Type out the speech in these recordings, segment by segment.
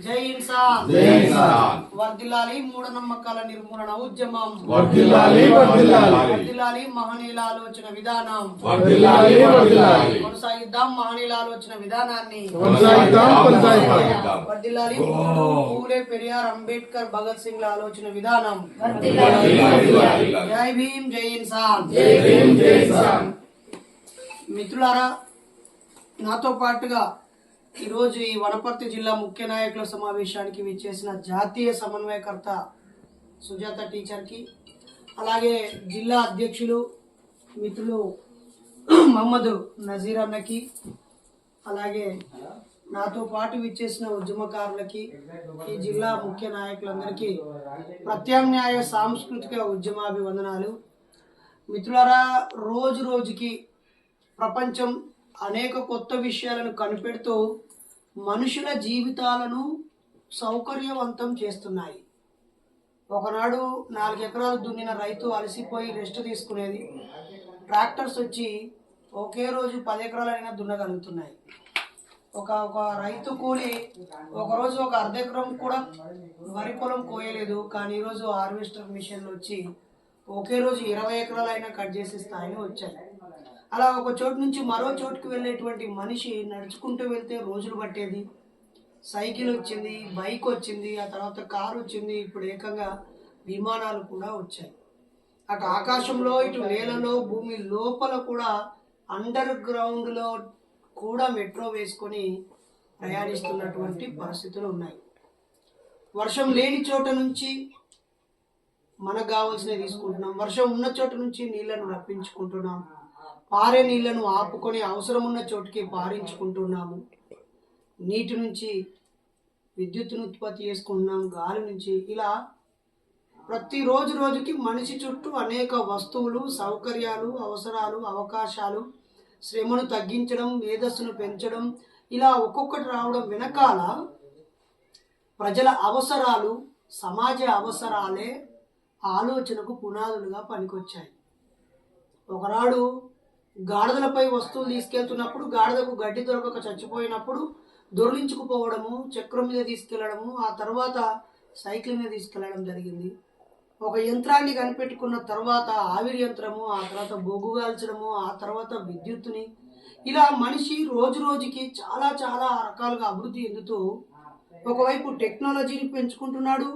జై ఇన్సాన్ వర్ధిల్లాలి మూఢనమ్మకాల నిర్మూలన ఉద్యమం వర్ధిల్లాలి మహనీయుల ఆలోచన విధానం కొనసాగిద్దాం మహనీయుల ఆలోచన విధానాన్ని వర్ధిల్లాలి పూలే పెరియార్ అంబేద్కర్ భగత్ సింగ్ ల ఆలోచన విధానం జై భీమ్ జై ఇన్సాన్ మిత్రులారా, నాతో పాటుగా ఈరోజు ఈ వనపర్తి జిల్లా ముఖ్య నాయకుల సమావేశానికి విచ్చేసిన జాతీయ సమన్వయకర్త సుజాత టీచర్కి, అలాగే జిల్లా అధ్యక్షులు మిత్రులు మహమ్మద్ నజీర్ అన్నకి, అలాగే నాతో పాటు విచ్చేసిన ఉద్యమకారులకి, ఈ జిల్లా ముఖ్య నాయకులందరికీ ప్రత్యామ్నాయ సాంస్కృతిక ఉద్యమాభివందనాలు. మిత్రులారా, రోజు రోజుకి ప్రపంచం అనేక కొత్త విషయాలను కనిపెడుతూ మనుషుల జీవితాలను సౌకర్యవంతం చేస్తున్నాయి. ఒకనాడు 4 ఎకరాలు దున్నిన రైతు అలసిపోయి రెస్ట్ తీసుకునేది. ట్రాక్టర్స్ వచ్చి ఒకే రోజు 10 ఎకరాలైనా దున్నగలుగుతున్నాయి. ఒక రైతు కూలి ఒకరోజు ఒక అర్ధ ఎకరం కూడా వరి పొలం కోయలేదు, కానీ ఈరోజు హార్వెస్టర్ మిషన్లు వచ్చి ఒకే రోజు 20 ఎకరాలైనా కట్ చేసే స్థాయిలో వచ్చాయి. అలా ఒక చోటు నుంచి మరో చోటుకి వెళ్ళేటువంటి మనిషి నడుచుకుంటూ వెళ్తే రోజులు పట్టేది. సైకిల్ వచ్చింది, బైక్ వచ్చింది, ఆ తర్వాత కారు వచ్చింది, ఇప్పుడు ఏకంగా విమానాలు కూడా వచ్చాయి. అటు ఆకాశంలో, ఇటు నేలలో, భూమి లోపల కూడా అండర్ గ్రౌండ్లో కూడా మెట్రో వేసుకొని ప్రయాణిస్తున్నటువంటి పరిస్థితులు ఉన్నాయి. వర్షం లేని చోట నుంచి మనకు కావాల్సినవి తీసుకుంటున్నాం, వర్షం ఉన్న చోట నుంచి నీళ్లను రప్పించుకుంటున్నాం, పారే నీళ్లను ఆపుకొని అవసరం ఉన్న చోటుకి పారించుకుంటున్నాము, నీటి నుంచి విద్యుత్తును ఉత్పత్తి చేసుకుంటున్నాం, గాలి నుంచి. ఇలా ప్రతి రోజుకి మనిషి చుట్టూ అనేక వస్తువులు, సౌకర్యాలు, అవసరాలు, అవకాశాలు, శ్రమను తగ్గించడం, మేధస్సును పెంచడం, ఇలా ఒక్కొక్కటి రావడం వెనకాల ప్రజల అవసరాలు, సమాజ అవసరాలే ఆలోచనకు పునాదులుగా పనికొచ్చాయి. ఒకనాడు గాడిదలపై వస్తువులు తీసుకెళ్తున్నప్పుడు గాడిదకు గడ్డి దొరకక చచ్చిపోయినప్పుడు దొర్లించుకుపోవడము, చక్రం మీద తీసుకెళ్లడము, ఆ తర్వాత సైకిల్ మీద తీసుకెళ్లడం జరిగింది. ఒక యంత్రాన్ని కనిపెట్టుకున్న తర్వాత ఆవిరి యంత్రము, ఆ తర్వాత బొగ్గు కాల్చడము, ఆ తర్వాత విద్యుత్తుని, ఇలా మనిషి రోజుకి చాలా రకాలుగా అభివృద్ధి చెందుతూ ఒకవైపు టెక్నాలజీని పెంచుకుంటున్నాడు,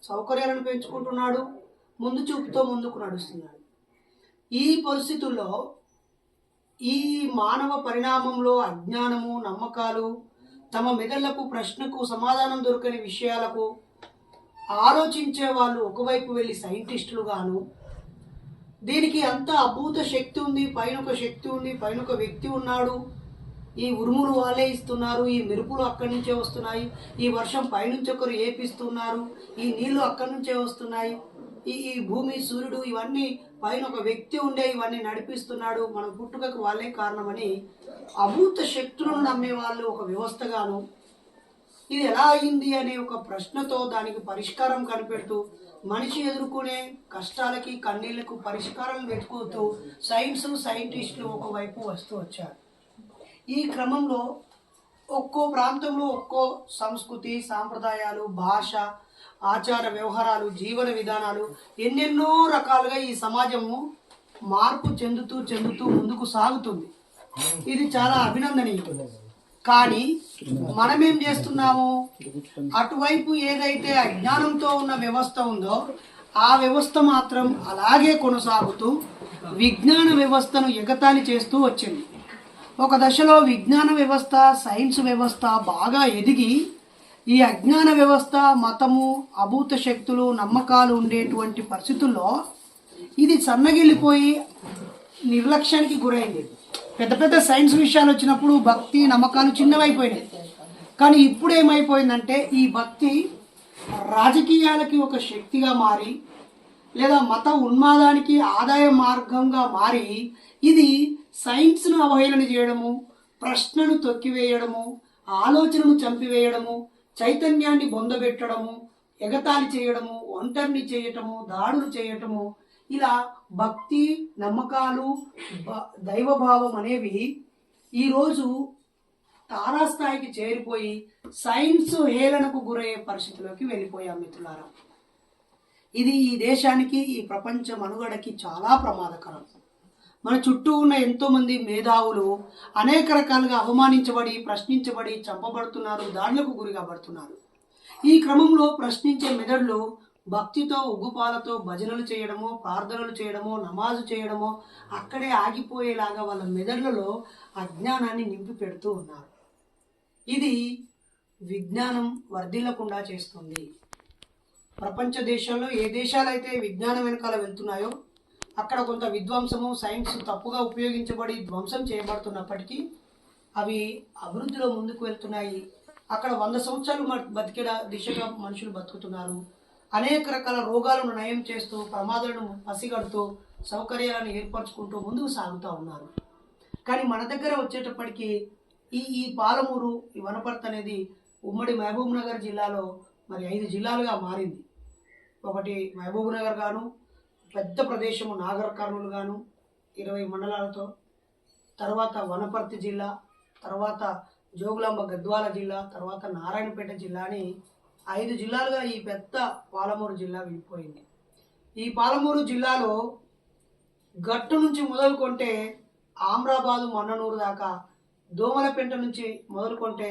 సౌకర్యాలను పెంచుకుంటున్నాడు, ముందు చూపుతో ముందుకు నడుస్తున్నాడు. ఈ పరిస్థితుల్లో ఈ మానవ పరిణామంలో అజ్ఞానము, నమ్మకాలు, తమ మెదళ్లకు ప్రశ్నకు సమాధానం దొరకని విషయాలకు ఆలోచించే వాళ్ళు ఒకవైపు వెళ్ళి సైంటిస్టులు గాను, దీనికి అంత అభూత శక్తి ఉంది, పైన ఒక శక్తి ఉంది, పైన ఒక వ్యక్తి ఉన్నాడు, ఈ ఉరుములు వాళ్ళే ఇస్తున్నారు, ఈ మెరుపులు అక్కడి నుంచే వస్తున్నాయి, ఈ వర్షం పైనుంచి ఒకరు ఏపిస్తున్నారు, ఈ నీళ్లు అక్కడి నుంచే వస్తున్నాయి, ఈ భూమి, సూర్యుడు, ఇవన్నీ పైన ఒక వ్యక్తి ఉండే ఇవన్నీ నడిపిస్తున్నాడు, మన పుట్టుకకు వాళ్ళే కారణమని అభూత శక్తులను నమ్మే వాళ్ళు ఒక వ్యవస్థగాను, ఇది ఎలా అయింది అనే ఒక ప్రశ్నతో దానికి పరిష్కారం కనిపెడుతూ మనిషి ఎదుర్కొనే కష్టాలకి, కన్నీళ్లకు పరిష్కారం వెతుకుతూ సైంటిస్టులు ఒకవైపు వస్తూ వచ్చారు. ఈ క్రమంలో ఒక్కో ప్రాంతంలో ఒక్కో సంస్కృతి, సాంప్రదాయాలు, భాష, ఆచార వ్యవహారాలు, జీవన విధానాలు, ఎన్నెన్నో రకాలుగా ఈ సమాజము మార్పు చెందుతూ ముందుకు సాగుతుంది. ఇది చాలా అభినందనీయం. కానీ మనమేం చేస్తున్నాము, అటువైపు ఏదైతే అజ్ఞానంతో ఉన్న వ్యవస్థ ఉందో ఆ వ్యవస్థ మాత్రం అలాగే కొనసాగుతూ విజ్ఞాన వ్యవస్థను ఎగతాళి చేస్తూ వచ్చింది. ఒక దశలో విజ్ఞాన వ్యవస్థ, సైన్స్ వ్యవస్థ బాగా ఎదిగి ఈ అజ్ఞాన వ్యవస్థ, మతము, అభూత శక్తులు, నమ్మకాలు ఉండేటువంటి పరిస్థితుల్లో ఇది సన్నగిల్లిపోయి నిర్లక్ష్యానికి గురైంది. పెద్ద సైన్స్ విషయాలు వచ్చినప్పుడు భక్తి, నమ్మకాలు చిన్నవైపోయినాయి. కానీ ఇప్పుడు ఏమైపోయిందంటే ఈ భక్తి రాజకీయాలకి ఒక శక్తిగా మారి, లేదా మత ఉన్మాదానికి ఆదాయ మార్గంగా మారి, ఇది సైన్స్ను అవహేళన చేయడము, ప్రశ్నను తొక్కివేయడము, ఆలోచనను చంపివేయడము, చైతన్యాన్ని బొందబెట్టడము, ఎగతాళి చేయడము, ఒంటరిని చేయటము, దాడులు చేయటము, ఇలా భక్తి, నమ్మకాలు, దైవభావం అనేవి ఈరోజు తారాస్థాయికి చేరిపోయి సైన్స్ హేళనకు గురయ్యే పరిస్థితిలోకి వెళ్ళిపోయాం మిత్రులారా. ఇది ఈ దేశానికి, ఈ ప్రపంచ మనుగడకి చాలా ప్రమాదకరం. మన చుట్టూ ఉన్న ఎంతో మంది మేధావులు అనేక రకాలుగా అవమానించబడి, ప్రశ్నించబడి, చంపబడుతున్నారు, దాడులకు గురి కాబడుతున్నారు. ఈ క్రమంలో ప్రశ్నించే మెదడులు భక్తితో, ఉగ్గుపాలతో భజనలు చేయడమో, ప్రార్థనలు చేయడమో, నమాజు చేయడమో అక్కడే ఆగిపోయేలాగా వాళ్ళ మెదడులలో అజ్ఞానాన్ని నింపి పెడుతూ ఉన్నారు. ఇది విజ్ఞానం వర్ధిల్లకుండా చేస్తుంది. ప్రపంచ దేశాల్లో ఏ దేశాలైతే విజ్ఞానం వెనకాల వెళ్తున్నాయో అక్కడ కొంత విధ్వంసము, సైన్స్ తప్పుగా ఉపయోగించబడి ధ్వంసం చేయబడుతున్నప్పటికీ అవి అభివృద్ధిలో ముందుకు వెళ్తున్నాయి. అక్కడ 100 సంవత్సరాలు బతికే దిశగా మనుషులు బతుకుతున్నారు. అనేక రకాల రోగాలను నయం చేస్తూ, ప్రమాదాలను పసిగడుతూ, సౌకర్యాలను ఏర్పరచుకుంటూ ముందుకు సాగుతూ ఉన్నారు. కానీ మన దగ్గర వచ్చేటప్పటికి ఈ పాలమూరు, ఈ వనపర్తి అనేది ఉమ్మడి మహబూబ్ నగర్ జిల్లాలో మరి 5 జిల్లాలుగా మారింది. ఒకటి మహబూబ్ నగర్ గాను, పెద్ద ప్రదేశము నాగర్ కర్నూలు గాను 20 మండలాలతో, తర్వాత వనపర్తి జిల్లా, తర్వాత జోగులాంబ గద్వాల జిల్లా, తర్వాత నారాయణపేట జిల్లా అని 5 జిల్లాలుగా ఈ పెద్ద పాలమూరు జిల్లా విడిపోయింది. ఈ పాలమూరు జిల్లాలో గట్టు నుంచి మొదలుకొంటే ఆమ్రాబాదు, మన్ననూరు దాకా, దోమలపెంట నుంచి మొదలుకొంటే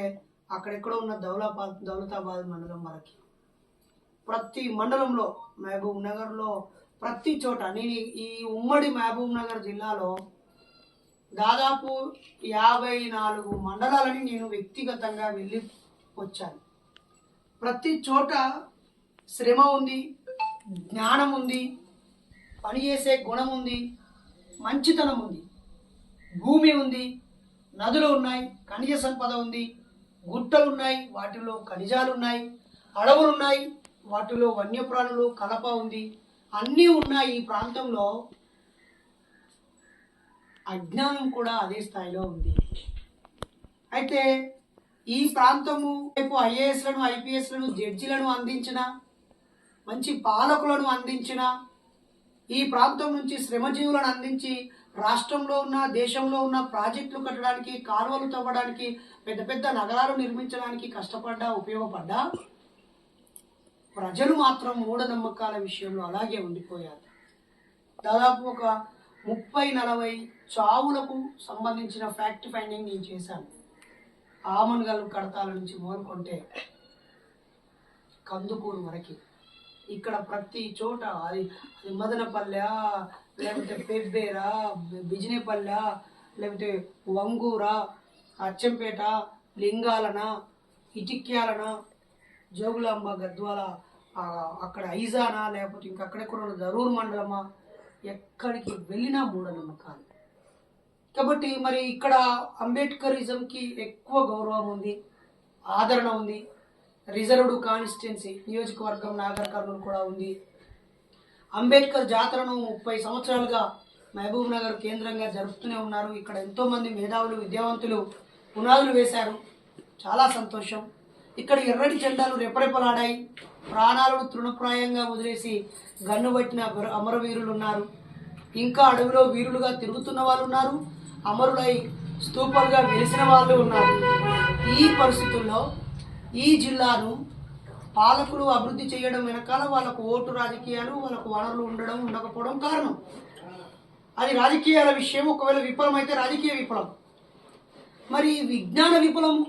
అక్కడెక్కడ ఉన్న దౌలతాబాద్ మండలం వరకు ప్రతి మండలంలో, మహబూబ్ నగర్లో ప్రతి చోట, నేను ఈ ఉమ్మడి మహబూబ్ నగర్ జిల్లాలో దాదాపు 54 మండలాలని నేను వ్యక్తిగతంగా వెళ్ళి వచ్చాను. ప్రతి చోట శ్రమ ఉంది, జ్ఞానం ఉంది, పనిచేసే గుణం ఉంది, మంచితనం ఉంది, భూమి ఉంది, నదులు ఉన్నాయి, ఖనిజ సంపద ఉంది, గుట్టలు ఉన్నాయి, వాటిలో ఖనిజాలు ఉన్నాయి, అడవులు ఉన్నాయి, వాటిలో వన్యప్రాణులు, కలప ఉంది, అన్నీ ఉన్నాయి. ఈ ప్రాంతంలో అజ్ఞానం కూడా అదే స్థాయిలో ఉంది. అయితే ఈ ప్రాంతము రేపు ఐఏఎస్లను, ఐపీఎస్లను, జడ్జిలను అందించిన, మంచి పాలకులను అందించిన, ఈ ప్రాంతం నుంచి శ్రమజీవులను అందించి రాష్ట్రంలో ఉన్న, దేశంలో ఉన్న ప్రాజెక్టులు కట్టడానికి, కాలువలు తవ్వడానికి, పెద్ద పెద్ద నగరాలు నిర్మించడానికి కష్టపడ్డా, ఉపయోగపడ్డా ప్రజలు మాత్రం మూఢనమ్మకాల విషయంలో అలాగే ఉండిపోయారు. దాదాపు ఒక 30-40 చావులకు సంబంధించిన ఫ్యాక్ట్ ఫైండింగ్ నేను చేశాను. ఆమన్గల్ కడతాల నుంచి మొదలుకొంటే కందుకూరు వరకు, ఇక్కడ ప్రతి చోట అది మదనపల్లె, లేకపోతే పెబ్బేరా, బిజినేపల్లె, లేకపోతే వంగూరా, అచ్చంపేట, లింగాలన, ఇటిక్యాలన, జోగులాంబ గద్వాల, అక్కడ ఐజానా, లేకపోతే ఇంకక్కడెక్కడ దరూర్ మండలమా, ఎక్కడికి వెళ్ళినా మూఢనమ్మకాలు. కాబట్టి మరి ఇక్కడ అంబేద్కరిజంకి ఎక్కువ గౌరవం ఉంది, ఆదరణ ఉంది. రిజర్వ్డ్ కాన్స్టిట్యున్సీ నియోజకవర్గం నాగర్ కర్నూలు కూడా ఉంది. అంబేద్కర్ జాతరను 30 సంవత్సరాలుగా మహబూబ్ నగర్ కేంద్రంగా జరుపుతూనే ఉన్నారు. ఇక్కడ ఎంతోమంది మేధావులు, విద్యావంతులు పునాదులు వేశారు. చాలా సంతోషం. ఇక్కడ ఎర్రటి జెండాలు రెపరెపలాడాయి. ప్రాణాలను తృణప్రాయంగా వదిలేసి గన్నుబట్టిన అమరవీరులు ఉన్నారు. ఇంకా అడవిలో వీరులుగా తిరుగుతున్న వాళ్ళు ఉన్నారు. అమరులై స్తూపాలుగా వెలిసిన వాళ్ళు ఉన్నారు. ఈ పరిస్థితుల్లో ఈ జిల్లాను పాలకులు అభివృద్ధి చేయడం వెనకాల వాళ్ళకు ఓటు రాజకీయాలు, వాళ్ళకు వనరులు ఉండడం, ఉండకపోవడం కారణం. అది రాజకీయాల విషయం. ఒకవేళ విఫలమైతే రాజకీయ విఫలం. మరి విజ్ఞాన విఫలము,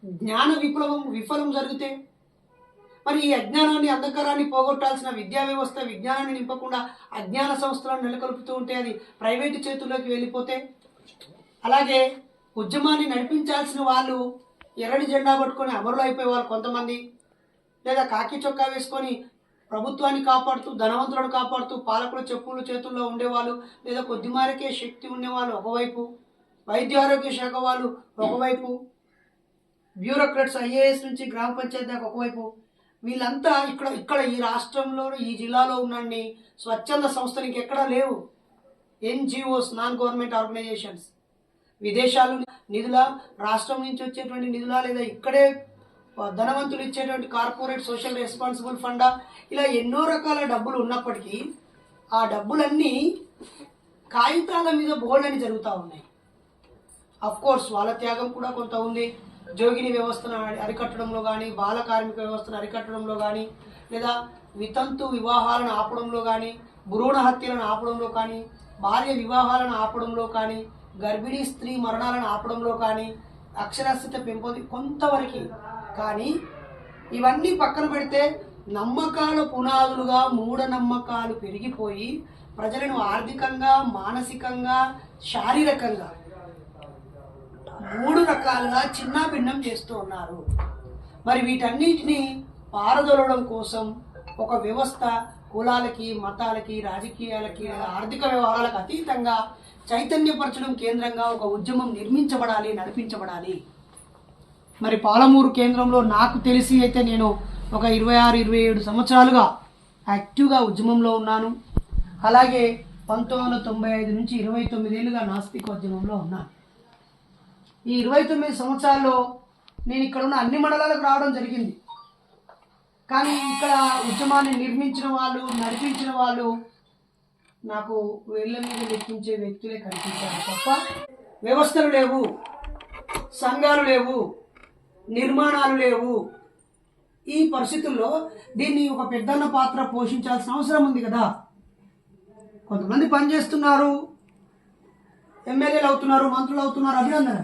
జ్ఞాన విఫలం జరిగితే మరి ఈ అజ్ఞానాన్ని, అంధకారాన్ని పోగొట్టాల్సిన విద్యా వ్యవస్థ విజ్ఞానాన్ని నింపకుండా అజ్ఞాన సంస్థలను నెలకొల్పుతూ ఉంటే అది ప్రైవేటు చేతుల్లోకి వెళ్ళిపోతే, అలాగే ఉద్యమాన్ని నడిపించాల్సిన వాళ్ళు ఎర్రటి జెండా పట్టుకొని అమరులు అయిపోయేవారు కొంతమంది, లేదా కాకి చొక్కా వేసుకొని ప్రభుత్వాన్ని కాపాడుతూ, ధనవంతులను కాపాడుతూ పాలకుల చెప్పులు చేతుల్లో ఉండేవాళ్ళు, లేదా కొద్దిమారకే శక్తి ఉండేవాళ్ళు ఒకవైపు, వైద్య ఆరోగ్య శాఖ వాళ్ళు ఒకవైపు, బ్యూరోక్రాట్స్ ఐఏఎస్ నుంచి గ్రామ పంచాయతీ దాకా ఒకవైపు, వీళ్ళంతా ఇక్కడ ఈ రాష్ట్రంలో, ఈ జిల్లాలో ఉన్నన్ని స్వచ్ఛంద సంస్థలు ఇంకెక్కడా లేవు. NGOs, non government organisations. విదేశాలు నిధుల, రాష్ట్రం నుంచి వచ్చేటువంటి నిధుల, లేదా ఇక్కడే ధనవంతులు ఇచ్చేటువంటి కార్పొరేట్ సోషల్ రెస్పాన్సిబుల్ ఫండా, ఇలా ఎన్నో రకాల డబ్బులు ఉన్నప్పటికీ ఆ డబ్బులన్నీ కాగితాల మీద బోల్డ్ అని జరుగుతూ ఉన్నాయి. అఫ్ కోర్స్ వాళ్ళ త్యాగం కూడా కొంత ఉంది. జోగిని వ్యవస్థను అరికట్టడంలో కానీ, బాల కార్మిక వ్యవస్థను అరికట్టడంలో కానీ, లేదా వితంతు వివాహాలను ఆపడంలో కానీ, భ్రూణ హత్యలను ఆపడంలో కానీ, బాల్య వివాహాలను ఆపడంలో కానీ, గర్భిణీ స్త్రీ మరణాలను ఆపడంలో కానీ, అక్షరాస్యత కొంతవరకు. కానీ ఇవన్నీ పక్కన పెడితే నమ్మకాల పునాదులుగా మూఢనమ్మకాలు పెరిగిపోయి ప్రజలను ఆర్థికంగా, మానసికంగా, శారీరకంగా 3 రకాలుగా చిన్నాభిన్నం చేస్తూ ఉన్నారు. మరి వీటన్నిటిని పారదోలడం కోసం ఒక వ్యవస్థ కులాలకి, మతాలకి, రాజకీయాలకి, ఆర్థిక వ్యవహారాలకు అతీతంగా చైతన్యపరచడం కేంద్రంగా ఒక ఉద్యమం నిర్మించబడాలి, నడిపించబడాలి. మరి పాలమూరు కేంద్రంలో నాకు తెలిసి అయితే నేను ఒక 26-27 సంవత్సరాలుగా యాక్టివ్గా ఉద్యమంలో ఉన్నాను. అలాగే 1995 నుంచి 29 ఏళ్ళుగా నాస్తికోద్యమంలో ఉన్నాను. ఈ 29 సంవత్సరాల్లో నేను ఇక్కడ ఉన్న అన్ని మండలాలకు రావడం జరిగింది. కానీ ఇక్కడ ఉద్యమాన్ని నిర్మించిన వాళ్ళు, నడిపించిన వాళ్ళు నాకు వేళ్ళ మీద లెక్కించే వ్యక్తులే కనిపించారు తప్ప వ్యవస్థలు లేవు, సంఘాలు లేవు, నిర్మాణాలు లేవు. ఈ పరిస్థితుల్లో దీన్ని ఒక పెద్దన్న పాత్ర పోషించాల్సిన అవసరం ఉంది కదా. కొంతమంది పనిచేస్తున్నారు, ఎమ్మెల్యేలు అవుతున్నారు, మంత్రులు అవుతున్నారు, అభినందన.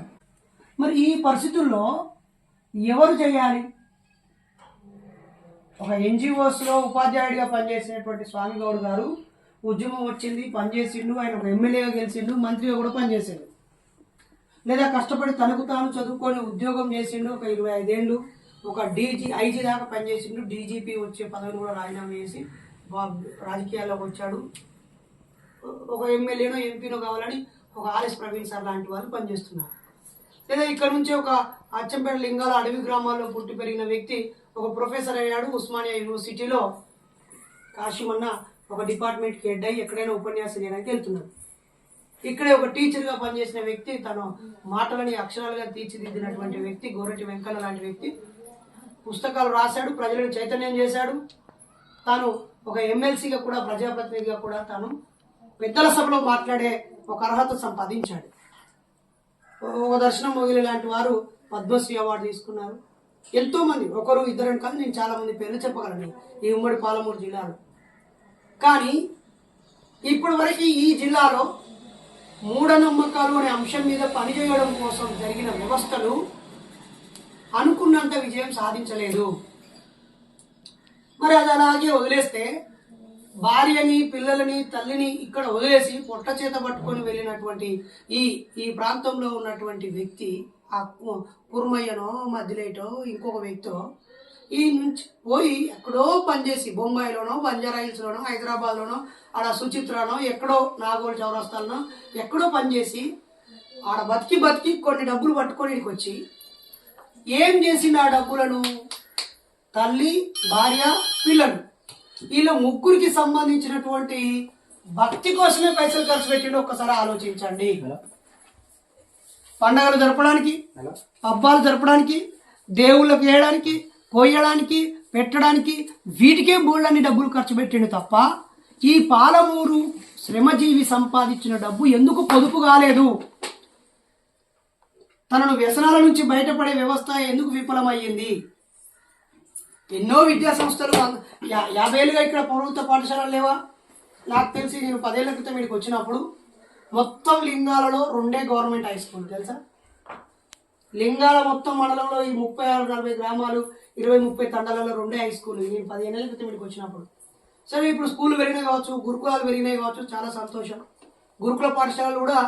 మరి ఈ పరిస్థితుల్లో ఎవరు చేయాలి? ఒక ఎన్జిఓస్లో ఉపాధ్యాయుడిగా పనిచేసినటువంటి స్వామిగౌడ్ గారు ఉద్యమం వచ్చింది, పనిచేసిండు, ఆయన ఒక ఎమ్మెల్యేగా గెలిచిండు, మంత్రిగా కూడా పనిచేసిండు. లేదా కష్టపడి తనకు తాను చదువుకొని ఉద్యోగం చేసిండు, ఒక 25 ఏళ్ళు, ఒక ఐజీ దాకా పనిచేసిండు, డీజీపీ వచ్చే పదవిని కూడా రాజీనామా చేసి రాజకీయాల్లోకి వచ్చాడు. ఒక ఎమ్మెల్యేనో ఎంపీనో కావాలని ఒక ఆర్ఎస్ ప్రవీణ్ సార్ లాంటి వాళ్ళు పనిచేస్తున్నారు. లేదా ఇక్కడ నుంచి ఒక అచ్చంపేట లింగాల అడవి గ్రామాల్లో పుట్టి పెరిగిన వ్యక్తి ఒక ప్రొఫెసర్ అయ్యాడు, ఉస్మానియా యూనివర్సిటీలో కాశీమన్న ఒక డిపార్ట్మెంట్కి హెడ్ అయ్యి ఎక్కడైనా ఉపన్యాసం చేయడానికి వెళ్తున్నాడు. ఇక్కడే ఒక టీచర్గా పనిచేసిన వ్యక్తి, తను మాటలని అక్షరాలుగా తీర్చిదిద్దినటువంటి వ్యక్తి గోరటి వెంకన్న లాంటి వ్యక్తి పుస్తకాలు రాశాడు, ప్రజలను చైతన్యం చేశాడు. తాను ఒక ఎమ్మెల్సీగా కూడా, ప్రజాప్రతినిధిగా కూడా తాను పెద్దల సభలో మాట్లాడే ఒక అర్హత సంపాదించాడు. ఒక దర్శనం మొగిలి లాంటి వారు పద్మశ్రీ అవార్డు తీసుకున్నారు. ఎంతో మంది, ఒకరు ఇద్దరు కాదు, నేను చాలా మంది పేర్లు చెప్పగలను ఈ ఉమ్మడి పాలమూరు జిల్లాలో. కానీ ఇప్పటి వరకు ఈ జిల్లాలో మూఢనమ్మకాలు అనే అంశం మీద పనిచేయడం కోసం జరిగిన వ్యవస్థలు అనుకున్నంత విజయం సాధించలేదు. మరి అది అలాగే వదిలేస్తే భార్యని, పిల్లలని, తల్లిని ఇక్కడ వదిలేసి పొట్ట చేత పట్టుకొని వెళ్ళినటువంటి ఈ ప్రాంతంలో ఉన్నటువంటి వ్యక్తి, ఆ కుర్మయ్యనో మధ్యలేటో ఇంకొక వ్యక్తో ఈ నుంచి పోయి ఎక్కడో పనిచేసి బొంబాయిలోనో, బంజారాహిల్స్లోనో, హైదరాబాద్లోనో, ఆడ సుచిత్రనో, ఎక్కడో నాగోల్ చౌరస్తాలనో ఎక్కడో పనిచేసి ఆడ బతికి కొన్ని డబ్బులు పట్టుకొని ఇక్కడికి వచ్చి ఏం చేసిండు? ఆ డబ్బులను తల్లి, భార్య, పిల్లలు, వీళ్ళ ముగ్గురికి సంబంధించినటువంటి భక్తి కోసమే పైసలు ఖర్చు పెట్టిండు. ఒక్కసారి ఆలోచించండి. పండగలు జరపడానికి, పబ్బాలు జరపడానికి, దేవుళ్ళకి వేయడానికి, కోయడానికి, పెట్టడానికి, వీటికే బోళ్ళని డబ్బులు ఖర్చు పెట్టిండు తప్ప ఈ పాలమూరు శ్రమజీవి సంపాదించిన డబ్బు ఎందుకు పొదుపు కాలేదు? తనను వ్యసనాల నుంచి బయటపడే వ్యవస్థ ఎందుకు విఫలమయ్యింది? ఎన్నో విద్యా సంస్థలు 50 ఏళ్ళుగా ఇక్కడ ప్రభుత్వ పాఠశాలలు లేవా? నాకు తెలిసి నేను 10 ఏళ్ల క్రితం ఇక్కడికి వచ్చినప్పుడు మొత్తం లింగాలలో 2 గవర్నమెంట్ హై స్కూల్ తెలుసా? లింగాల మొత్తం మండలంలో ఈ 36-40 గ్రామాలు, 20-30 తండాలలో 2 హై స్కూల్. నేను 15 ఏళ్ల క్రితం ఇక్కడికి వచ్చినప్పుడు. సరే, ఇప్పుడు స్కూల్ పెరిగినాయి కావచ్చు, గురుకులాలు పెరిగినాయి కావచ్చు, చాలా సంతోషం. గురుకుల పాఠశాలలు కూడా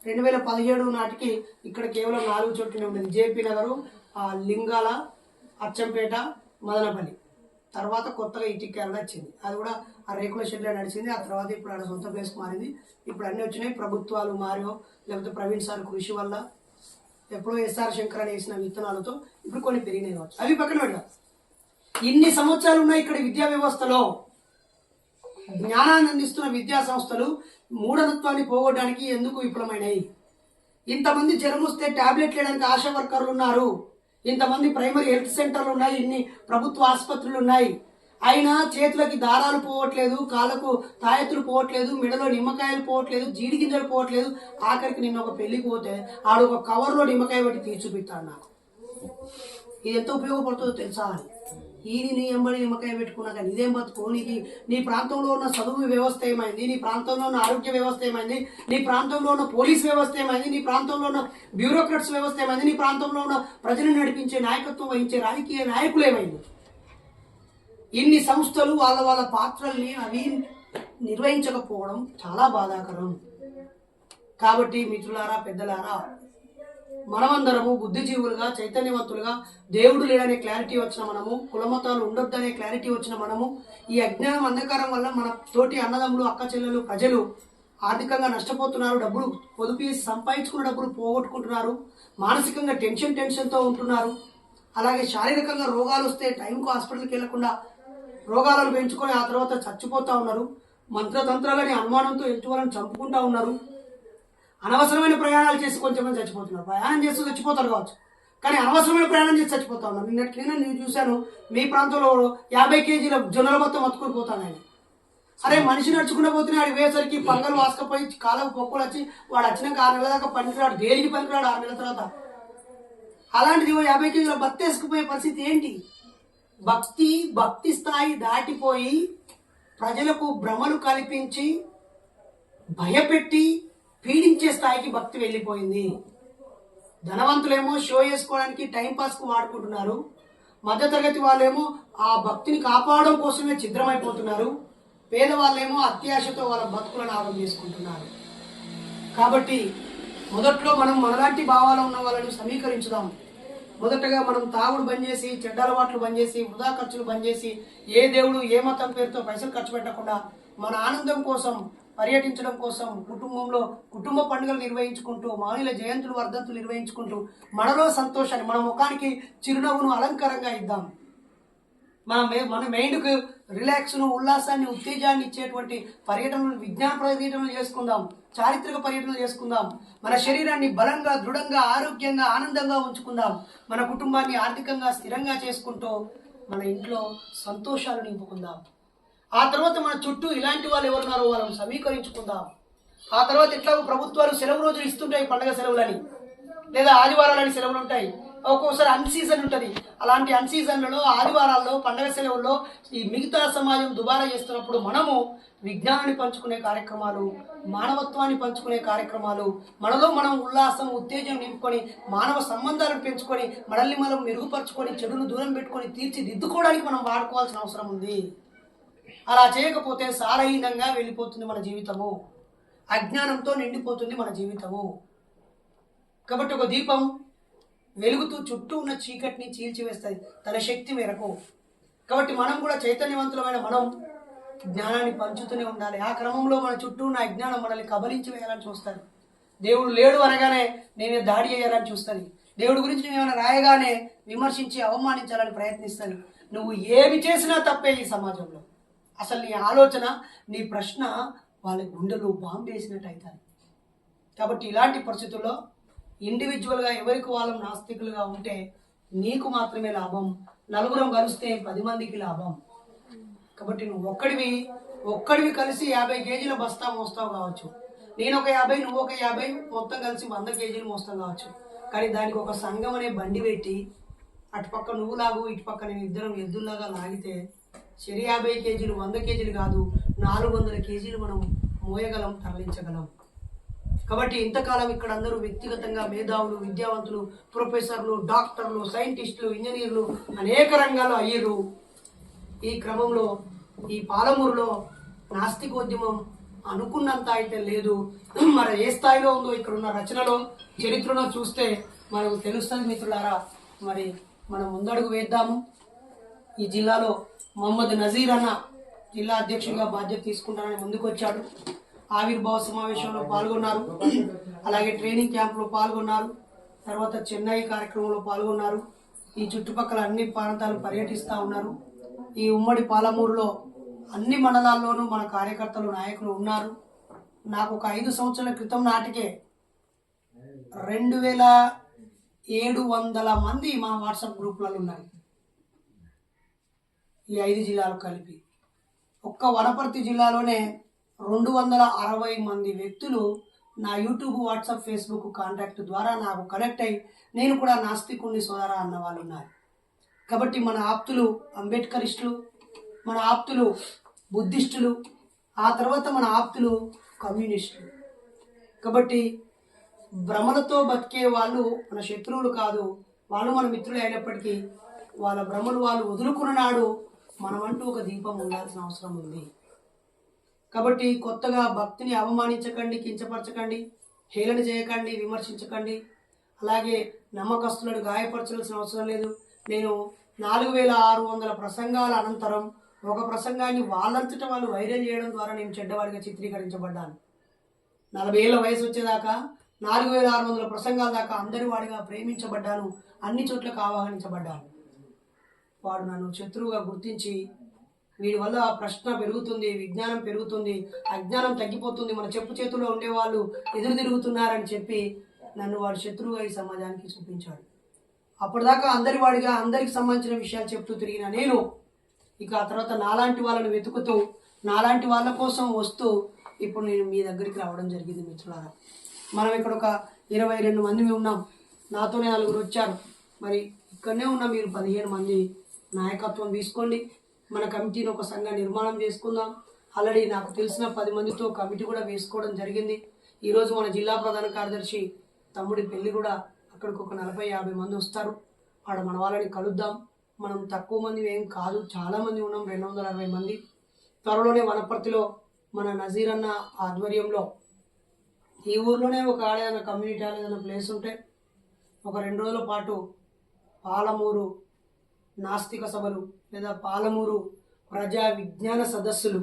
2017 నాటికి ఇక్కడ కేవలం 4 చోట్లనే ఉండేది. జేపీ నగరు, లింగాల, అచ్చంపేట, మదనపల్లి. తర్వాత కొత్తగా ఇటిక్కేరళ వచ్చింది. అది కూడా ఆ రేకుల షెడ్లో నడిచింది. ఆ తర్వాత ఇప్పుడు ఆడ సొంత ప్లేస్ మారింది. ఇప్పుడు అన్నీ వచ్చినాయి. ప్రభుత్వాలు మారో, లేకపోతే ప్రవీణ్ సార్ కృషి వల్ల, ఎప్పుడో ఎస్ఆర్ శంకర్ అని వేసిన విత్తనాలతో ఇప్పుడు కొన్ని పెరిగినాయి కావచ్చు. అవి పక్కన పెట్టాలి. ఇన్ని సంవత్సరాలు ఉన్నాయి ఇక్కడ విద్యా వ్యవస్థలో. జ్ఞానాన్ని అందిస్తున్న విద్యా సంస్థలు మూఢతత్వాన్ని పోగొట్టడానికి ఎందుకు విఫలమైనాయి? ఇంతమంది జ్వరం వస్తే టాబ్లెట్లు వేయడానికి ఆశా వర్కర్లు ఉన్నారు, ఇంతమంది ప్రైమరీ హెల్త్ సెంటర్లు ఉన్నాయి, ఇన్ని ప్రభుత్వ ఆసుపత్రులు ఉన్నాయి. అయినా చేతులకి దారాలు పోవట్లేదు, కాళ్ళకు తాయెత్తులు పోవట్లేదు, మెడలో నిమ్మకాయలు పోవట్లేదు, జీడి గింజలు పోవట్లేదు. ఆఖరికి నిన్న ఒక పెళ్లికి పోతే ఆడు ఒక కవర్లో నిమ్మకాయ పెట్టి తీసి చూపిస్తాడు నాకు. ఇది ఎంత ఉపయోగపడుతుందో తెలుసా అని. ఈయన నీ ఎంబడి నిమ్మకాయ పెట్టుకున్నాక ఇదేం బతుకు? నీకు నీ ప్రాంతంలో ఉన్న చదువు వ్యవస్థ ఏమైంది? నీ ప్రాంతంలో ఉన్న ఆరోగ్య వ్యవస్థ ఏమైంది? నీ ప్రాంతంలో ఉన్న పోలీస్ వ్యవస్థ ఏమైంది? నీ ప్రాంతంలో ఉన్న బ్యూరోక్రాట్స్ వ్యవస్థ ఏమైంది? నీ ప్రాంతంలో ఉన్న ప్రజలను నడిపించే నాయకత్వం వహించే రాజకీయ నాయకులు ఏమైంది? ఇన్ని సంస్థలు వాళ్ళ పాత్రల్ని అవి నిర్వహించకపోవడం చాలా బాధాకరం. కాబట్టి మిత్రులారా, పెద్దలారా, మనమందరము బుద్ధిజీవులుగా, చైతన్యవంతులుగా, దేవుడు లేడనే క్లారిటీ వచ్చిన మనము, కులమతాలు ఉండొద్దనే క్లారిటీ వచ్చిన మనము, ఈ అజ్ఞానం అంధకారం వల్ల మన తోటి అన్నదమ్ములు, అక్క చెల్లెలు, ప్రజలు ఆర్థికంగా నష్టపోతున్నారు. డబ్బులు పొదుపు చేసి సంపాదించుకున్న డబ్బులు పోగొట్టుకుంటున్నారు. మానసికంగా టెన్షన్తో ఉంటున్నారు. అలాగే శారీరకంగా రోగాలు వస్తే టైంకు హాస్పిటల్కి వెళ్లకుండా రోగాలను పెంచుకొని ఆ తర్వాత చచ్చిపోతూ ఉన్నారు. మంత్రతంత్రాలని అనుమానంతో ఎటు వాళ్ళని చంపుకుంటూ ఉన్నారు. అనవసరమైన ప్రయాణాలు చేసి కొంచెంమంది చచ్చిపోతున్నారు. ప్రయాణం చేస్తూ చచ్చిపోతారు కావచ్చు, కానీ అనవసరమైన ప్రయాణం చేసి చచ్చిపోతా ఉన్నారు. నిన్నట్లైనా నేను చూశాను, మీ ప్రాంతంలో 50 కేజీల జొన్నల మొత్తం మత్తుకుని పోతాను ఆయన. అరే, మనిషి నడుచుకుంటూ పోతున్నా ఆడు వేసరికి పంగలు వాసుకపోయి కాలకు పొక్కులు వచ్చి వాడు వచ్చినాక 6 నెలల దాకా పనికిరాడు, దేనికి పనికిరాడు 6 నెలల తర్వాత. అలాంటిది 50 కేజీల బత్తి వేసుకుపోయే పరిస్థితి ఏంటి? భక్తి స్థాయి దాటిపోయి ప్రజలకు భ్రమలు కల్పించి భయపెట్టి పీడించే స్థాయికి భక్తి వెళ్ళిపోయింది. ధనవంతులేమో షో చేసుకోవడానికి టైంపాస్కు వాడుకుంటున్నారు. మధ్యతరగతి వాళ్ళేమో ఆ భక్తిని కాపాడడం కోసమే ఛిద్రమైపోతున్నారు. పేదవాళ్ళేమో అత్యాశతో వాళ్ళ బతుకులను ఆగం చేసుకుంటున్నారు. కాబట్టి మొదట్లో మనం మనలాంటి భావాలు ఉన్న వాళ్ళని సమీకరించుదాం. మొదటగా మనం తాగుడు బంద్ చేసి, చెడ్డ అలవాట్లు బంద్ చేసి, వృధా ఖర్చులు బంద్ చేసి, ఏ దేవుడు ఏ మతం పేరుతో పైసలు ఖర్చు పెట్టకుండా మన ఆనందం కోసం, పర్యటించడం కోసం, కుటుంబంలో కుటుంబ పండుగలు నిర్వహించుకుంటూ, మానవుల జయంతులు, వర్ధంతులు నిర్వహించుకుంటూ మనలో సంతోషాన్ని, మన ముఖానికి చిరునవ్వును అలంకారంగా ఇద్దాం. మన మైండ్కు రిలాక్స్ను, ఉల్లాసాన్ని, ఉత్తేజాన్ని ఇచ్చేటువంటి పర్యటనలు, విజ్ఞాన పర్యటనలు చేసుకుందాం, చారిత్రక పర్యటనలు చేసుకుందాం. మన శరీరాన్ని బలంగా, దృఢంగా, ఆరోగ్యంగా, ఆనందంగా ఉంచుకుందాం. మన కుటుంబాన్ని ఆర్థికంగా స్థిరంగా చేసుకుంటూ మన ఇంట్లో సంతోషాలు నింపుకుందాం. ఆ తర్వాత మన చుట్టూ ఇలాంటి వాళ్ళు ఎవరున్నారో వాళ్ళని సమీకరించుకుందాం. ఆ తర్వాత ఎట్లాగో ప్రభుత్వాలు సెలవు రోజులు ఇస్తుంటాయి, పండుగ సెలవులని, లేదా ఆదివారాలని సెలవులు ఉంటాయి. ఒక్కొక్కసారి అన్ సీజన్ ఉంటుంది. అలాంటి అన్ సీజన్లలో, ఆదివారాల్లో, పండుగ సెలవుల్లో ఈ మిగతా సమాజం దుబారా చేస్తున్నప్పుడు మనము విజ్ఞానాన్ని పంచుకునే కార్యక్రమాలు, మానవత్వాన్ని పంచుకునే కార్యక్రమాలు, మనలో మనం ఉల్లాసం, ఉత్తేజం నింపుకొని, మానవ సంబంధాలను పెంచుకొని, మనల్ని మనం మెరుగుపరుచుకొని, చెడును దూరం పెట్టుకొని తీర్చిదిద్దుకోవడానికి మనం వాడుకోవాల్సిన అవసరం ఉంది. అలా చేయకపోతే సారహీనంగా వెళ్ళిపోతుంది మన జీవితము, అజ్ఞానంతో నిండిపోతుంది మన జీవితము. కాబట్టి ఒక దీపం వెలుగుతూ చుట్టూ ఉన్న చీకటిని చీల్చివేస్తుంది తన శక్తి మేరకు. కాబట్టి మనం కూడా చైతన్యవంతులమైన మనం జ్ఞానాన్ని పంచుతూనే ఉండాలి. ఆ క్రమంలో మన చుట్టూ ఉన్న అజ్ఞానం మనల్ని కబలించి వేయాలని చూస్తుంది. దేవుడు లేడు అనగానే నేనే దాడి చేయాలని చూస్తుంది. దేవుడి గురించి నేను ఏమైనా రాయగానే విమర్శించి అవమానించాలని ప్రయత్నిస్తాను. నువ్వు ఏమి చేసినా తప్పే ఈ సమాజంలో. అసలు నీ ఆలోచన, నీ ప్రశ్న వాళ్ళ గుండెలు బాంబు వేసినట్టు అవుతాయి. కాబట్టి ఇలాంటి పరిస్థితుల్లో ఇండివిజువల్గా ఎవరికి వాళ్ళం నాస్తికులుగా ఉంటే నీకు మాత్రమే లాభం, నలుగురం కలిస్తే 10 మందికి లాభం. కాబట్టి నువ్వు ఒక్కడివి కలిసి 50 కేజీల బస్తా మోస్తావు కావచ్చు, నేను ఒక 50, నువ్వు ఒక 50, మొత్తం కలిసి 100 కేజీలు మోస్తాం కావచ్చు. కానీ దానికి ఒక సంఘం అనే బండి పెట్టి అటుపక్క నువ్వు లాగు, ఇటుపక్క నేను, ఇద్దరం ఎద్దుల్లాగా లాగితే 50 కేజీలు, 100 కేజీలు కాదు, 400 కేజీలు మనం మోయగలం, తరలించగలం. కాబట్టి ఇంతకాలం ఇక్కడ అందరూ వ్యక్తిగతంగా మేధావులు, విద్యావంతులు, ప్రొఫెసర్లు, డాక్టర్లు, సైంటిస్టులు, ఇంజనీర్లు అనేక రంగాల్లో అయ్యారు. ఈ క్రమంలో ఈ పాలమూరులో నాస్తికోద్యమం అనుకున్నంత అయితే లేదు. మరి ఏ స్థాయిలో ఉందో ఇక్కడ ఉన్న రచనలో, చరిత్రలో చూస్తే మనకు తెలుస్తుంది మిత్రులారా. మరి మనం ముందడుగు వేద్దాము. ఈ జిల్లాలో మహమ్మద్ నజీర్ అన్న జిల్లా అధ్యక్షుడిగా బాధ్యత తీసుకుంటానని ముందుకు వచ్చాడు. ఆవిర్భావ సమావేశంలో పాల్గొన్నారు, అలాగే ట్రైనింగ్ క్యాంపులో పాల్గొన్నారు, తర్వాత చెన్నై కార్యక్రమంలో పాల్గొన్నారు. ఈ చుట్టుపక్కల అన్ని ప్రాంతాలు పర్యటిస్తూ ఉన్నారు. ఈ ఉమ్మడి పాలమూరులో అన్ని మండలాల్లోనూ మన కార్యకర్తలు, నాయకులు ఉన్నారు. నాకు ఒక 5 సంవత్సరాల క్రితం నాటికే 2700 మంది మా వాట్సాప్ గ్రూపులలో ఉన్నారు. ఈ 5 జిల్లాలు కలిపి. ఒక్క వనపర్తి జిల్లాలోనే 260 మంది వ్యక్తులు నా యూట్యూబ్, వాట్సాప్, ఫేస్బుక్ కాంటాక్ట్ ద్వారా నాకు కనెక్ట్ అయ్యి నేను కూడా నాస్తికుణ్ణి సోదరా అన్న వాళ్ళు ఉన్నారు. కాబట్టి మన ఆప్తులు అంబేద్కరిస్టులు, మన ఆప్తులు బుద్ధిస్టులు, ఆ తర్వాత మన ఆప్తులు కమ్యూనిస్టులు. కాబట్టి భ్రమలతో బతికే వాళ్ళు మన శత్రువులు కాదు, వాళ్ళు మన మిత్రులు అయినప్పటికీ వాళ్ళ భ్రమలు వాళ్ళు వదులుకున్న నాడు మనమంటూ ఒక దీపం ఉండాల్సిన అవసరం ఉంది. కాబట్టి కొత్తగా భక్తిని అవమానించకండి, కించపరచకండి, హేళన చేయకండి, విమర్శించకండి. అలాగే నమ్మకస్తులను గాయపరచాల్సిన అవసరం లేదు. నేను 4600 ప్రసంగాల అనంతరం ఒక ప్రసంగాన్ని వాళ్ళంతటా వాళ్ళు వైరల్ చేయడం ద్వారా నేను చెడ్డవాడిగా చిత్రీకరించబడ్డాను. 40 ఏళ్ళ వయసు వచ్చేదాకా 4600 ప్రసంగాల దాకా అందరి వాడిగా ప్రేమించబడ్డాను, అన్ని చోట్లకు ఆహ్వానించబడ్డాను. వాడు నన్ను శత్రువుగా గుర్తించి వీడి వల్ల ప్రశ్న పెరుగుతుంది, విజ్ఞానం పెరుగుతుంది, అజ్ఞానం తగ్గిపోతుంది, మన చెప్పు చేతుల్లో ఉండేవాళ్ళు ఎదురు తిరుగుతున్నారని చెప్పి నన్ను వాడు శత్రువుగా ఈ సమాజానికి చూపించాడు. అప్పటిదాకా అందరి వాడిగా అందరికి సంబంధించిన విషయాలు చెప్తూ తిరిగిన నేను ఇక ఆ తర్వాత నాలాంటి వాళ్ళని వెతుకుతూ నాలాంటి వాళ్ళ కోసం వస్తూ ఇప్పుడు నేను మీ దగ్గరికి రావడం జరిగింది. మిత్రులారా, మనం ఇక్కడ ఒక 22 మంది ఉన్నాం, నాతోనే 4 వచ్చారు. మరి ఇక్కడనే ఉన్న మీరు 15 మంది నాయకత్వం తీసుకోండి. మన కమిటీని ఒక సంఘ నిర్మాణం చేసుకుందాం. ఆల్రెడీ నాకు తెలిసిన 10 మందితో కమిటీ కూడా వేసుకోవడం జరిగింది. ఈరోజు మన జిల్లా ప్రధాన కార్యదర్శి తమ్ముడి పెళ్లి కూడా అక్కడికి ఒక 40-50 మంది వస్తారు. ఆడ మన వాళ్ళని కలుద్దాం. మనం తక్కువ మంది ఏం కాదు, చాలా మంది ఉన్నాం, 260 మంది. త్వరలోనే వనపర్తిలో మన నజీర్ అన్న ఆధ్వర్యంలో ఈ ఊర్లోనే ఒక ఏదైనా కమ్యూనిటీ హాల్ ఏదైనా ప్లేస్ ఉంటే ఒక 2 రోజుల పాటు పాలమూరు నాస్తిక సభలు లేదా పాలమూరు ప్రజా విజ్ఞాన సదస్సులు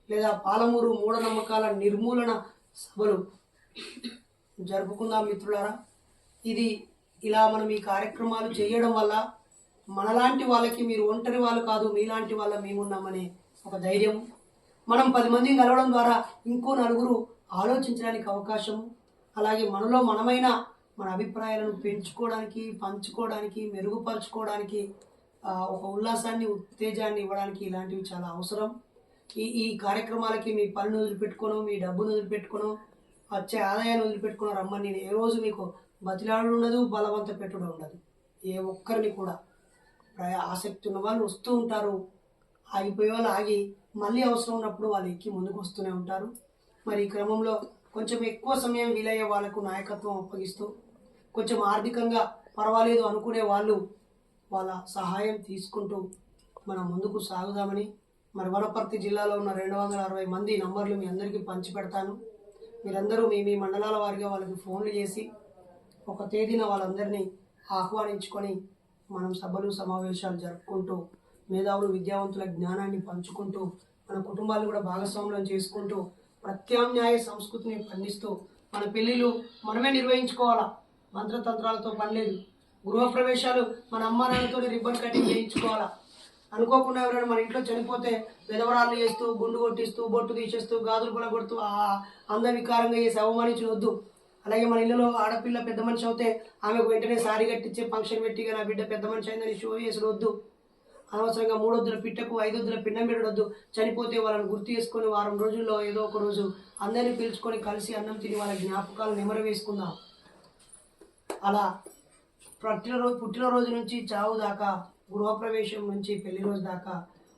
లేదా పాలమూరు మూఢనమ్మకాల నిర్మూలన సభలు జరుపుకుందాం మిత్రులారా. ఇది ఇలా మనం ఈ కార్యక్రమాలు చేయడం వల్ల మనలాంటి వాళ్ళకి మీరు ఒంటరి వాళ్ళు కాదు, మీలాంటి వాళ్ళ మేమున్నామనే ఒక ధైర్యం, మనం 10 మందిని కలవడం ద్వారా ఇంకో 4 ఆలోచించడానికి అవకాశము, అలాగే మనలో మనమైన మన అభిప్రాయాలను పెంచుకోవడానికి, పంచుకోవడానికి, మెరుగుపరచుకోవడానికి ఒక ఉల్లాసాన్ని, ఉత్తేజాన్ని ఇవ్వడానికి ఇలాంటివి చాలా అవసరం. ఈ కార్యక్రమాలకి మీ పనులు వదిలిపెట్టుకోను, మీ డబ్బును వదిలిపెట్టుకోను, వచ్చే ఆదాయాన్ని వదిలిపెట్టుకుని రమ్మని నేను ఏ రోజు మీకు బతిలాడు ఉండదు, బలవంత పెట్టుడు ఉండదు. ఏ ఒక్కరిని కూడా ఆసక్తి ఉన్న వాళ్ళు వస్తూ ఉంటారు, ఆగిపోయే వాళ్ళు ఆగి మళ్ళీ అవసరం ఉన్నప్పుడు వాళ్ళు ఎక్కి ముందుకు వస్తూనే ఉంటారు. మరి ఈ క్రమంలో కొంచెం ఎక్కువ సమయం వీలయ్యే వాళ్ళకు నాయకత్వం అప్పగిస్తూ, కొంచెం ఆర్థికంగా పర్వాలేదు అనుకునే వాళ్ళు వాళ్ళ సహాయం తీసుకుంటూ మనం ముందుకు సాగుదామని, మరి వనపర్తి జిల్లాలో ఉన్న 260 మంది నంబర్లు మీ అందరికీ పంచి పెడతాను. మీరందరూ మీ మండలాల వారిగా వాళ్ళకి ఫోన్లు చేసి ఒక తేదీన వాళ్ళందరినీ ఆహ్వానించుకొని మనం సభలు సమావేశాలు జరుపుకుంటూ మేధావులు విద్యావంతుల జ్ఞానాన్ని పంచుకుంటూ మన కుటుంబాలు కూడా భాగస్వామ్యం చేసుకుంటూ ప్రత్యామ్నాయ సంస్కృతిని పండిస్తూ మన పెళ్ళిళ్ళు మనమే నిర్వహించుకోవాలా, మంత్రతంత్రాలతో పని లేదు. గృహప్రవేశాలు మన అమ్మ నాన్నతో రిబ్బన్ కటింగ్ చేయించుకోవాలా. అనుకోకుండా ఎవరైనా మన ఇంట్లో చనిపోతే విధవరాలు చేస్తూ, గుండు కొట్టిస్తూ, బొట్టు తీసేస్తూ, గాజులు పొలగొడుతూ అందవికారంగా చేసి అవమానించవద్దు. అలాగే మన ఇళ్ళలో ఆడపిల్ల పెద్ద మనిషి అవుతే ఆమెకు వెంటనే సారీ కట్టించే ఫంక్షన్ పెట్టిగా నా బిడ్డ పెద్ద మనిషి అయిందని షో చేసుడొద్దు. అనవసరంగా 3 వద్దుల పిట్టకు 5 వద్దుల పిండం పెట్టడొద్దు. చనిపోతే వాళ్ళని గుర్తు చేసుకొని వారం రోజుల్లో ఏదో ఒక రోజు అందరినీ పిలుచుకొని కలిసి అన్నం తిని వాళ్ళ జ్ఞాపకాలు నెమరు వేసుకుందాం. అలా పుట్టినరోజు నుంచి చావు దాకా, గృహప్రవేశం నుంచి పెళ్లి రోజు దాకా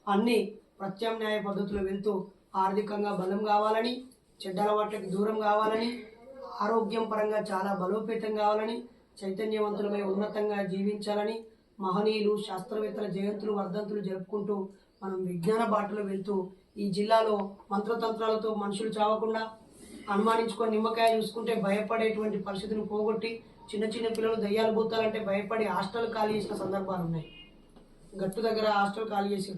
అన్ని ప్రత్యామ్నాయ పద్ధతులు వెళ్తూ ఆర్థికంగా బలం కావాలని, చెడ్డ అలవాట్లకి దూరం కావాలని, ఆరోగ్యం పరంగా చాలా బలోపేతం కావాలని, చైతన్యవంతులమై ఉన్నతంగా జీవించాలని, మహనీయులు శాస్త్రవేత్తల జయంతులు వర్ధంతులు జరుపుకుంటూ మనం విజ్ఞాన బాటలో వెళ్తూ ఈ జిల్లాలో మంత్రతంత్రాలతో మనుషులు చావకుండా, అనుమానించుకొని నిమ్మకాయ చూసుకుంటే భయపడేటువంటి పరిస్థితిని పోగొట్టి చిన్న చిన్న పిల్లలు దయ్యాలు భూతాలంటే భయపడి హాస్టల్ ఖాళీ చేసిన సందర్భాలు ఉన్నాయి. గట్టు దగ్గర హాస్టల్ ఖాళీ చేసి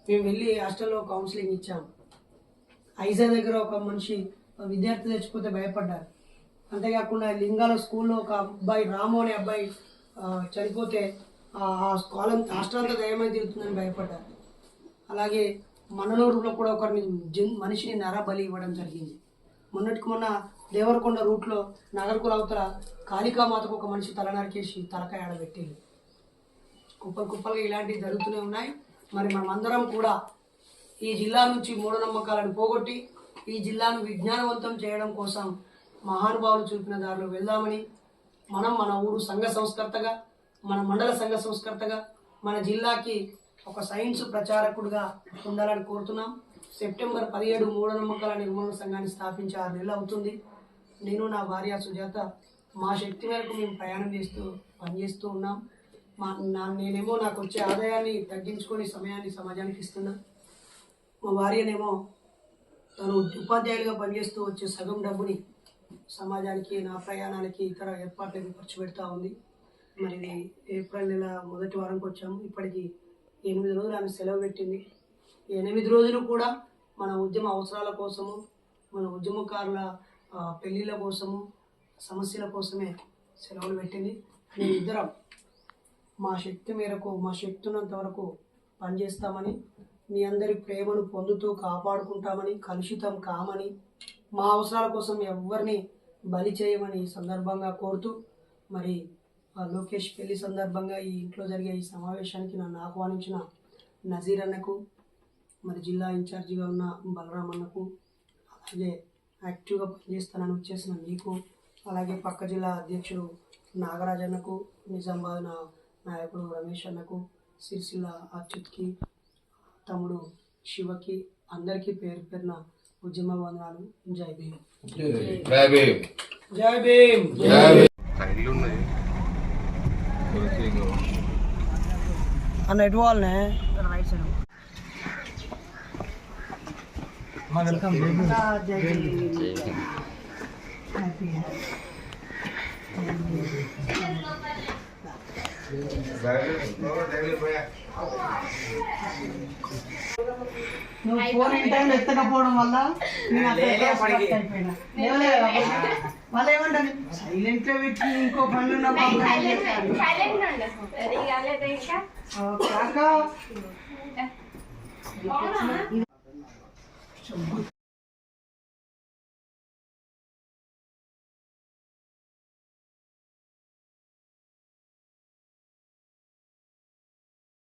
మేము వెళ్ళి హాస్టల్లో కౌన్సిలింగ్ ఇచ్చాము. ఐజా దగ్గర ఒక మనిషి విద్యార్థి చచ్చిపోతే భయపడ్డారు. అంతేకాకుండా లింగాల స్కూల్లో ఒక అబ్బాయి రాము అనే అబ్బాయి చనిపోతే హాస్టల్ అంతా దయమై తిరుగుతుందని భయపడ్డారు. అలాగే మననూరులో కూడా ఒకరిని మనిషిని నరబలి ఇవ్వడం జరిగింది. మొన్నటికి మొన్న దేవరకొండ రూట్లో నగర్కుల అవతల కాళికామాతకు ఒక మనిషి తల నరికేసి తలకాయ ఆడబెట్టింది. కుప్పలుగా ఇలాంటివి జరుగుతూనే ఉన్నాయి. మరి మనమందరం కూడా ఈ జిల్లా నుంచి మూఢనమ్మకాలను పోగొట్టి ఈ జిల్లాను విజ్ఞానవంతం చేయడం కోసం మహానుభావులు చూపిన దారిలో వెళ్దామని మన ఊరు సంఘ సంస్కర్తగా, మన మండల సంఘ సంస్కర్తగా, మన జిల్లాకి ఒక సైన్స్ ప్రచారకుడిగా ఉండాలని కోరుతున్నాం. సెప్టెంబర్ 17 మూఢనమ్మకాల నిర్మూలన సంఘాన్ని స్థాపించి 6 నెలలు అవుతుంది. నేను నా భార్య సుజాత మా శక్తి మేరకు మేము ప్రయాణం చేస్తూ పనిచేస్తూ ఉన్నాం. నేనేమో నాకు వచ్చే ఆదాయాన్ని తగ్గించుకొని సమయాన్ని సమాజానికి ఇస్తున్నా. మా భార్యనేమో తను ఉపాధ్యాయులుగా పనిచేస్తూ వచ్చే సగం డబ్బుని సమాజానికి, నా ప్రయాణాలకి, ఇతర ఏర్పాట్లకి ఖర్చు పెడతా ఉంది. మరి ఇది ఏప్రిల్ నెల మొదటి వారంకి వచ్చాము. ఇప్పటికి 8 రోజులు ఆమె సెలవు పెట్టింది. 8 రోజులు కూడా మన ఉద్యమ అవసరాల కోసము, మన ఉద్యమకారుల పెళ్ళిళ్ళ కోసము, సమస్యల కోసమే సెలవులు పెట్టింది. మేమిద్దరం మా శక్తి మేరకు, మా శక్తి ఉన్నంత వరకు పనిచేస్తామని, మీ అందరి ప్రేమను పొందుతూ కాపాడుకుంటామని, కలుషితం కామని, మా అవసరాల కోసం ఎవరిని బలి చేయమని సందర్భంగా కోరుతూ, మరి లోకేష్ పెళ్లి సందర్భంగా ఈ ఇంట్లో జరిగే ఈ సమావేశానికి నన్ను ఆహ్వానించిన నజీర్ అన్నకు, మరి జిల్లా ఇన్ఛార్జిగా ఉన్న బలరాం అన్నకు, అలాగే యాక్టివ్గా పనిచేస్తానని వచ్చేసిన మీకు, అలాగే పక్క జిల్లా అధ్యక్షుడు నాగరాజ్ అన్నకు, నిజామాబాద్ నాయకుడు రమేష్ అన్నకు, సిరిసిల్ల అచ్యుత్కి, తమ్ముడు శివకి, అందరికీ పేరు పేరున ఉద్యమ వందనాలు. జై భీమ్. జై భీమ్. అన్న ఎటు వాళ్ళనే వెల్కమ్. నువ్వు ఫోన్ ఇన్ టైం ఎత్తకపోవడం వల్ల మళ్ళీ ఏమంటాను సైలెంట్ లో పెట్టి ఇంకో పనులు ఉన్న